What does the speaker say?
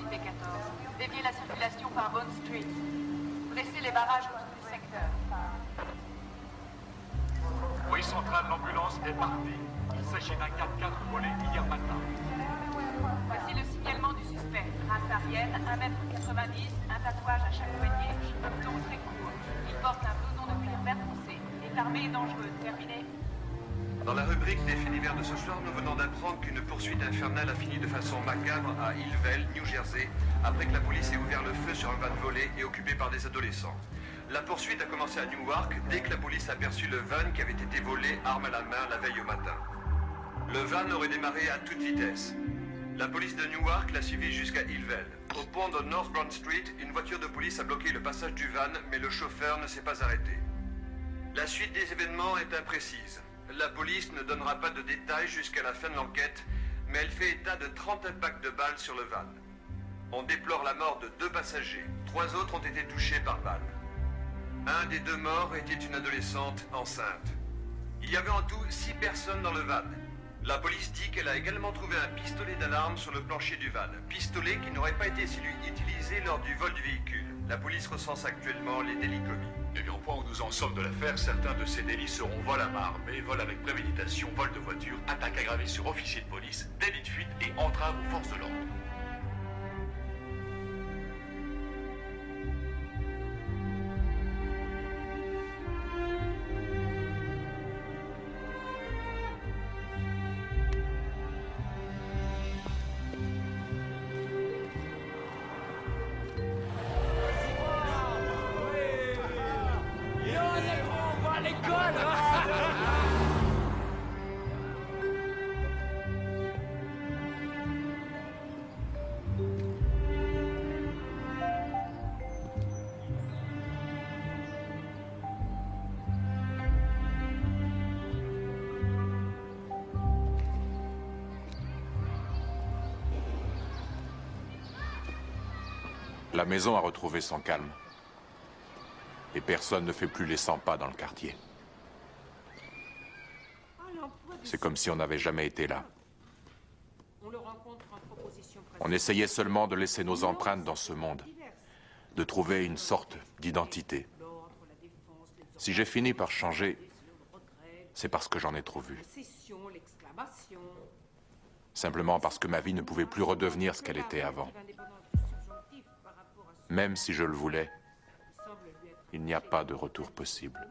IP14. Déviez la circulation par Bond Street. Dressez les barrages autour du secteur. Oui, centrale, l'ambulance est partie. Il s'agit d'un 4x4 volé hier matin. Voici le signalement du suspect. Race arienne, 1m90, un tatouage à chaque poignet, cheveux blonds très courts. Il porte un blouson de cuir vert foncé. Est armé et dangereux. Terminé. Dans la rubrique des faits divers de ce soir, nous venons d'apprendre qu'une poursuite infernale a fini de façon macabre à Hillville, New Jersey, après que la police ait ouvert le feu sur un van volé et occupé par des adolescents. La poursuite a commencé à Newark dès que la police a aperçu le van qui avait été volé, arme à la main, la veille au matin. Le van aurait démarré à toute vitesse. La police de Newark l'a suivi jusqu'à Hillville. Au pont de North Broad Street, une voiture de police a bloqué le passage du van, mais le chauffeur ne s'est pas arrêté. La suite des événements est imprécise. La police ne donnera pas de détails jusqu'à la fin de l'enquête, mais elle fait état de 30 impacts de balles sur le van. On déplore la mort de 2 passagers. 3 autres ont été touchés par balles. Un des 2 morts était une adolescente enceinte. Il y avait en tout 6 personnes dans le van. La police dit qu'elle a également trouvé un pistolet d'alarme sur le plancher du van. Pistolet qui n'aurait pas été utilisé lors du vol du véhicule. La police recense actuellement les délits commis. Et bien, au point où nous en sommes de l'affaire, certains de ces délits seront vol à main armée, vol avec préméditation, vol de voiture, attaque aggravée sur officier de police, délit de fuite et entrave aux forces de l'ordre. La maison a retrouvé son calme. Et personne ne fait plus les 100 pas dans le quartier. C'est comme si on n'avait jamais été là. On essayait seulement de laisser nos empreintes dans ce monde, de trouver une sorte d'identité. Si j'ai fini par changer, c'est parce que j'en ai trop vu. Simplement parce que ma vie ne pouvait plus redevenir ce qu'elle était avant. Même si je le voulais, il n'y a pas de retour possible.